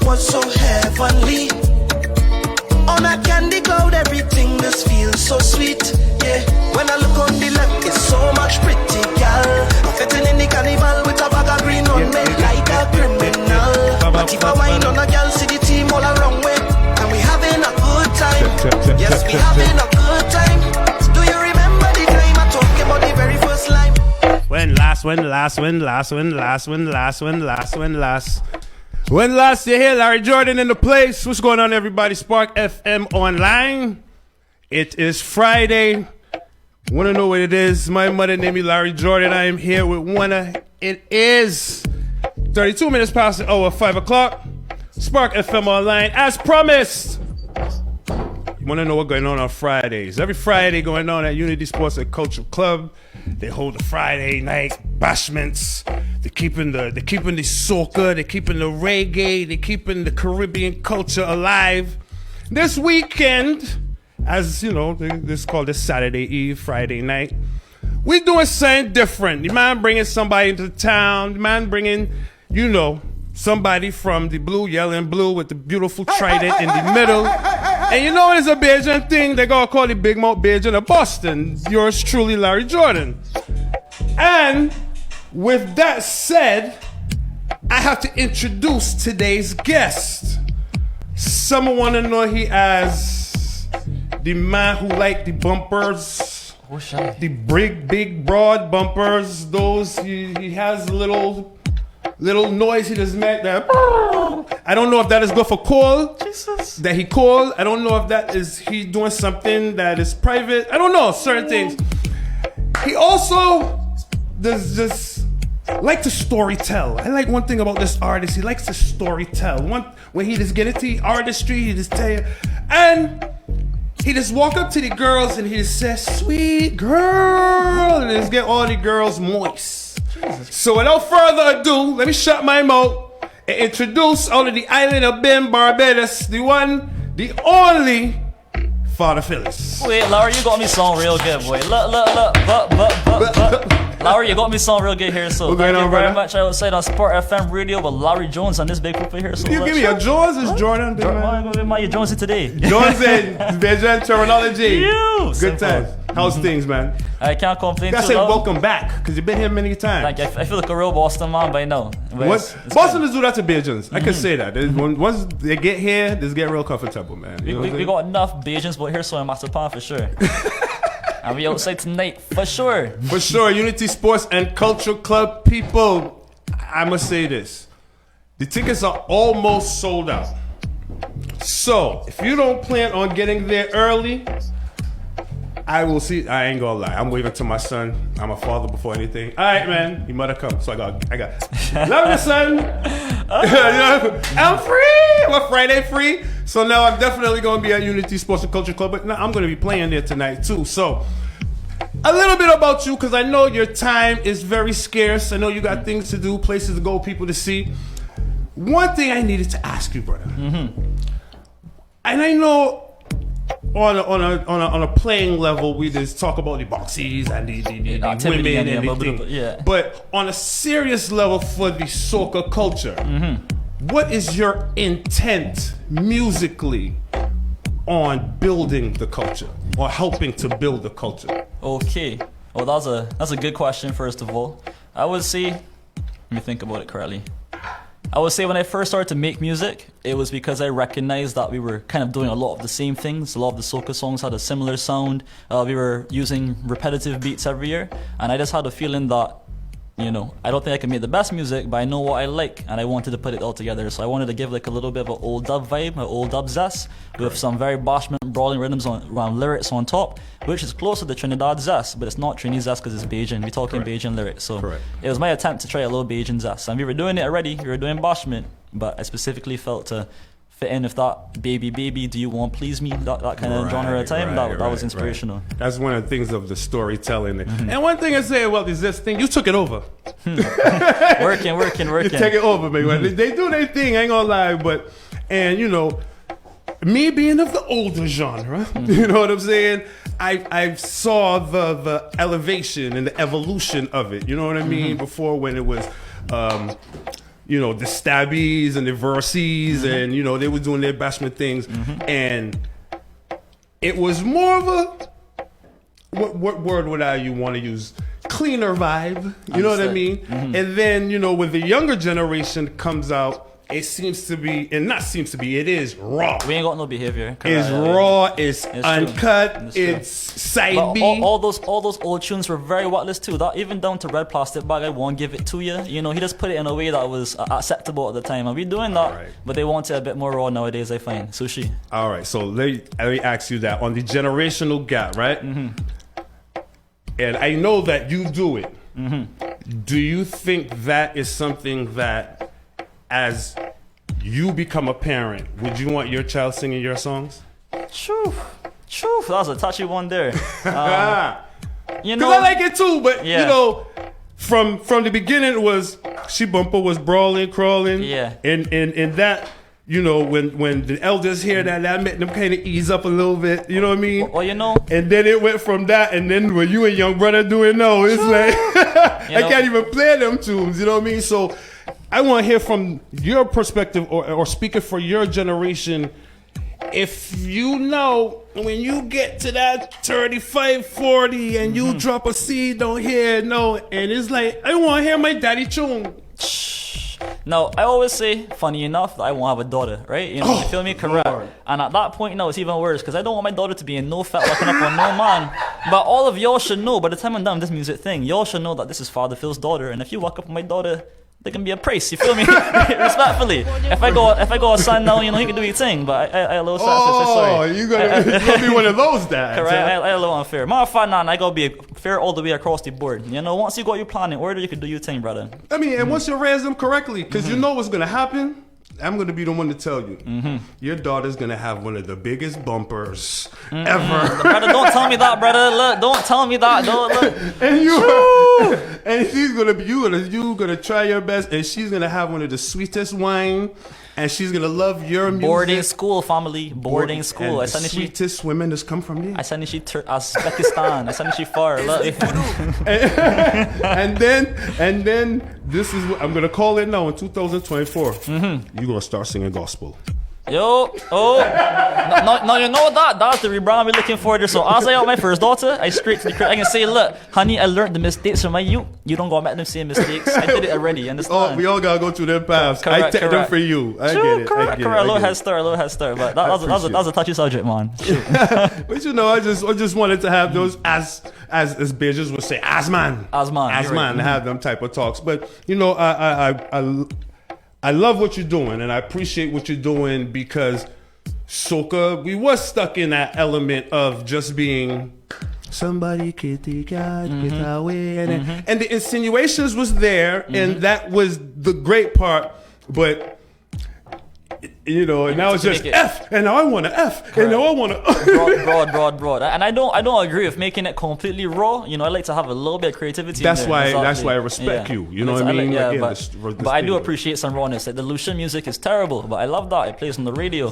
was so heavenly. On a candy cloud, everything just feels so sweet. Yeah, when I look on the left, it's so much pretty girl. Fitting in the carnival with a bag of green on me like a criminal. But if I wine on a girl, see the team all around me, and we having a good time. Yes, we having a good time. Do you remember the time I talked about the very first line? When last you hear Larry Jordan in the place? What's going on, everybody? Spark FM online. It is Friday. Want to know what it is? My mother named me Larry Jordan. I am here with Wanna. It is 32 minutes past the hour, 5 o'clock. Spark FM online, as promised. You want to know what's going on Fridays? Every Friday going on at Unity Sports and Culture Club. They hold the Friday night bashments. They're keeping the soca, they're keeping the reggae, they're keeping the Caribbean culture alive. This weekend, as you know, this is called this Saturday Eve, Friday night. We're doing something different. The man bringing somebody into town. The man bringing, somebody from the blue, yellow, and blue with the beautiful trident in the middle. And you know it's a Bajan thing. They gonna call it Big Mouth Bajan of Boston. Yours truly, Larry Jordan. And with that said, I have to introduce today's guest. Someone want to know he as the man who like the bumpers, the big, broad bumpers. Those he has little noise he just make that. I don't know if that is good for call. Jesus. That he called. I don't know if that is he doing something that is private. I don't know certain things. He also does just like to story tell. I like one thing about this artist. He likes to story tell. When he just get into artistry, he just tell you, and he just walk up to the girls and he just says, "Sweet girl," and just get all the girls moist. So without further ado, let me shut my mouth and introduce out of the island of Ben, Barbados, the one, the only Father Phillis. Wait, Larry, you got me song real good, boy. Look, but. Larry, you got me song real good here, so thank you very much. I outside on Sport FM Radio with Larry Jones and this big people here. So you give me a Jones, is Jordan? I'm going to be my Jonesy today. Jones in Bajan terminology. Good time. How's things, man? I can't complain. I say welcome back, because you've been here many times. Thank you. I feel like a real Boston man by now. Boston does do that to Bajans. I can say that. Once they get here, they get real comfortable, man. We got enough Bajans, but here's some Master Pan for sure. And we outside tonight, for sure. For sure. Unity Sports and Culture Club people, I must say this. The tickets are almost sold out. So, if you don't plan on getting there early, I will see. I ain't gonna lie. I'm waving to my son. I'm a father before anything. All right, man. He might have come. So I got. Love you, son. I'm free. I'm a Friday free. So now I'm definitely going to be at Unity Sports and Culture Club. But now I'm going to be playing there tonight, too. So a little bit about you, because I know your time is very scarce. I know you got things to do, places to go, people to see. One thing I needed to ask you, brother. And I know on a playing level, we just talk about the boxies and the women and everything. Yeah. But on a serious level for the soca culture, what is your intent musically on building the culture or helping to build the culture? Okay. Well, that's a good question, first of all. I would say, let me think about it correctly. I would say when I first started to make music, it was because I recognized that we were kind of doing a lot of the same things. A lot of the soca songs had a similar sound. We were using repetitive beats every year. And I just had a feeling that, I don't think I can make the best music, but I know what I like, and I wanted to put it all together. So I wanted to give like a little bit of an old dub vibe, an old dub zest, with some very bashment, brawling rhythms around lyrics on top, which is closer to Trinidad zest, but it's not Trini zest because it's Bajan. We're talking Bajan lyrics. So it was my attempt to try a little Bajan zest. And we were doing it already. We were doing bashment, but I specifically felt to fit in with that baby, do you want please me, that kind of genre of time. That was inspirational. That's one of the things of the storytelling. And one thing I say about this thing, you took it over. Working. You take it over, baby. They do their thing, I ain't gonna lie, and me being of the older genre, you know what I'm saying? I saw the elevation and the evolution of it, you know what I mean? Before, when it was you know, the stabbies and the verses, and you know, they were doing their bashment things, and it was more of a what word would you want to use? Cleaner vibe, you know what I mean? And then, you know, when the younger generation comes out, it seems to be, and not seems to be, it is raw. We ain't got no behavior. It's raw, it's uncut, it's side But B. all those old tunes were very whatless too. That even down to Red Plastic Bag, I won't give it to you. You know, he just put it in a way that was acceptable at the time, and we doing that. Right. But they want it a bit more raw nowadays, I find. Sushi. All right, so let me ask you that on the generational gap, right? And I know that you do it. Do you think that is something that, as you become a parent, would you want your child singing your songs? Choo, that was a touchy one there. You Because know, I like it too, but Yeah. you know, from the beginning it was She Bumper was brawling, crawling. Yeah. And that, you know, when the elders hear that made them kind of ease up a little bit. You know what I mean? well, you know, And then it went from that, and then when you and young brother doing no, it's like I know? can't even play them tunes. You know what I mean? So I want to hear from your perspective, or speaking for your generation. If you know, when you get to that 35, 40, and you drop a seed down here, no, and it's like, I want to hear my daddy tune. no, I always say, funny enough, that I won't have a daughter, right? You know, you feel me? Correct. Lord. And at that point now, it's even worse, because I don't want my daughter to be in no fat locking up on no man. But all of y'all should know, by the time I'm done with this music thing, y'all should know that this is Father Phil's daughter, and if you walk up on my daughter, there can be a price, you feel me? Respectfully. If I go a son now, you know, he can do his thing, but I a little sorry. You're gonna be one of those dads. Correct, huh? I a little unfair. Matter of fact, I gotta be fair all the way across the board. You know, once you got your plan in order, you can do your thing, brother. I mean, and once you raise them correctly, because you know what's gonna happen. I'm gonna be the one to tell you. Your daughter's gonna have one of the biggest bumpers ever. Brother, don't tell me that, brother. Look, don't tell me that. Don't look. And she's gonna be you gonna try your best, and she's gonna have one of the sweetest wine, and she's gonna love your music. Boarding school, family. Boarding school. And I the send she. sweetest women that's come from there. I send she Uzbekistan. I send she far. Look. and then this is what I'm gonna call it now in 2024. You're gonna start singing gospel. Yo, no, you know that? That's the rebrand we're looking for there. So as I got my first daughter, I straight to the crib. I can say, look, honey, I learned the mistakes from my youth. You don't go make them same mistakes. I did it already, you understand? Oh, we all gotta go through their paths. Correct, I take them correct. for you. I True, get it. correct, I get correct. it. Little head start. But that was a touchy subject, man. But you know, I just wanted to have those as Beijers would say, as man, As man, to have them type of talks. But you know, I love what you're doing, and I appreciate what you're doing, because soca, we was stuck in that element of just being somebody kitty cat get away, and the insinuations was there, and that was the great part, but you know, and now it's just F, and now I want to F, and now I want to broad. And I don't agree with making it completely raw. You know, I like to have a little bit of creativity. That's in why there. that's why I respect you. You know what I mean? Again, but I do appreciate some rawness. Like the Lucian music is terrible, but I love that it plays on the radio.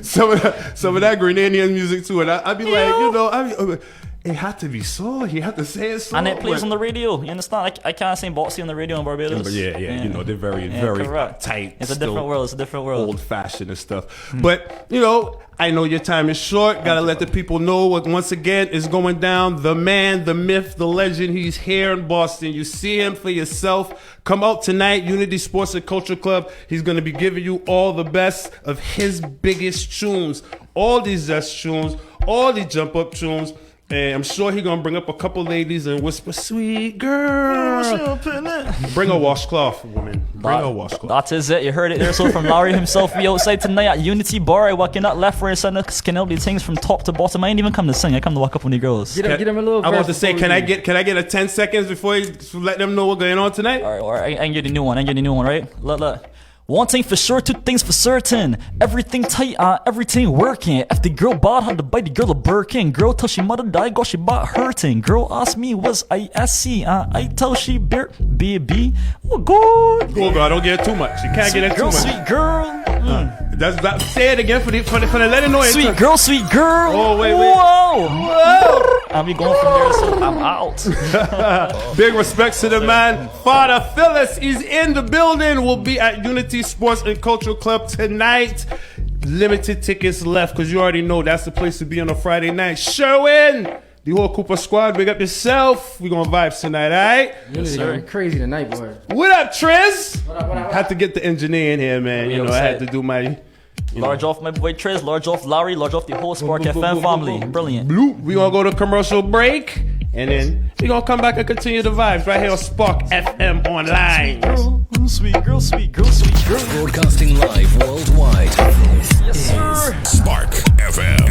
some of that Grenadian music too, and I'd be like, you know, it had to be so. He had to say it so. And it plays on the radio. You understand? I can't sing boxy on the radio in Barbados. But yeah, you know, they're very correct. tight. It's a different world. Old fashioned and stuff. But, you know, I know your time is short. Gotta let the people know what once again is going down. The man, the myth, the legend. He's here in Boston. You see him for yourself. Come out tonight, Unity Sports and Culture Club. He's gonna be giving you all the best of his biggest tunes. All these zest tunes, all these jump up tunes. And I'm sure he's gonna bring up a couple ladies and whisper, "Sweet girl." Bring a washcloth, woman. Bring a washcloth. That is it. You heard it there. So from Larry himself, we outside tonight at Unity Bar. I walking up left, right, center, skin out these things from top to bottom. I ain't even come to sing. I come to walk up on the girls. Get him a little. I want to say, can I get a 10 seconds before you let them know what's going on tonight? All right. I can get the new one. Right? Look. One thing for sure, two things for certain. Everything tight, everything working. If the girl bought had to buy the girl a Birkin. Girl tell she mother died, got she bought hurting. Girl asked me, was I SC? I tell she baby. Oh God. Cool, girl. Don't get too much. You can't get it too Girl, much. sweet girl. Say it again for the let it know. Sweet girl, sweet girl. Oh, wait. Whoa. I'll be going from there, so I'm out. Big respects to the man. Father Phillis is in the building. We'll be at Unity Sports and Cultural Club tonight. Limited tickets left because you already know that's the place to be on a Friday night. Sherwin, the whole Cooper squad, big up yourself. We're going to vibes tonight, all right? Yes, sir. Crazy tonight, boy. What up, Triz? What up? Had to get the engineer in here, man. You know, I had to do my... Large off my boy Triz, large off Larry, large off the whole Spark FM family. Brilliant. We're going to go to commercial break, and then we're going to come back and continue the vibes right here on Spark FM Online. Sweet girl, sweet girl, sweet girl. Broadcasting live worldwide. Yes, sir. Spark FM.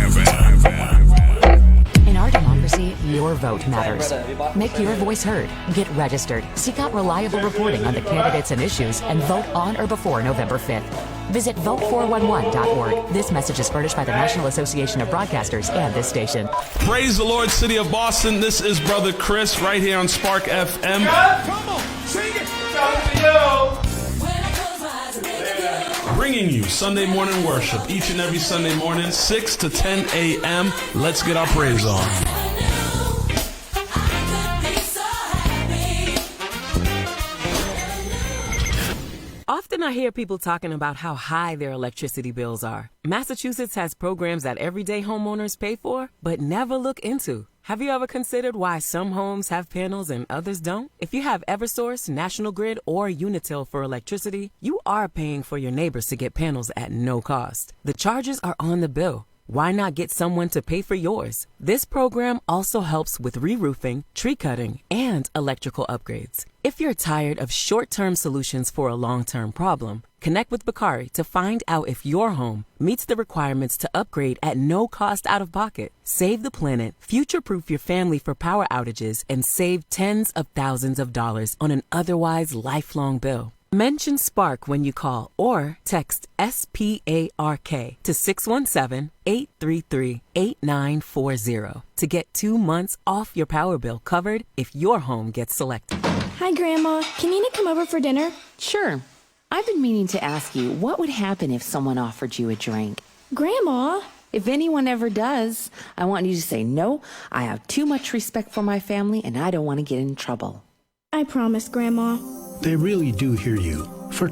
In our democracy, your vote matters. Make your voice heard. Get registered. Seek out reliable reporting on the candidates and issues, and vote on or before November 5th. Visit vote411.org. This message is furnished by the National Association of Broadcasters and this station. Praise the Lord, City of Boston. This is Brother Chris right here on Spark FM. Come on, sing it. Bringing you Sunday morning worship each and every Sunday morning, 6 to 10 a.m. Let's get our praise on. Often I hear people talking about how high their electricity bills are. Massachusetts has programs that everyday homeowners pay for, but never look into. Have you ever considered why some homes have panels and others don't? If you have Eversource, National Grid, or Unitil for electricity, you are paying for your neighbors to get panels at no cost. The charges are on the bill. Why not get someone to pay for yours? This program also helps with re-roofing, tree cutting, and electrical upgrades. If you're tired of short-term solutions for a long-term problem, connect with Bakari to find out if your home meets the requirements to upgrade at no cost out of pocket. Save the planet, future-proof your family for power outages, and save tens of thousands of dollars on an otherwise lifelong bill. Mention Spark when you call or text SPARK to 617-833-8940 to get 2 months off your power bill covered if your home gets selected. Hi, Grandma. Can Nina come over for dinner? Sure. I've been meaning to ask you, what would happen if someone offered you a drink? Grandma? If anyone ever does, I want you to say, no, I have too much respect for my family and I don't want to get in trouble. I promise, Grandma. They really do hear you. For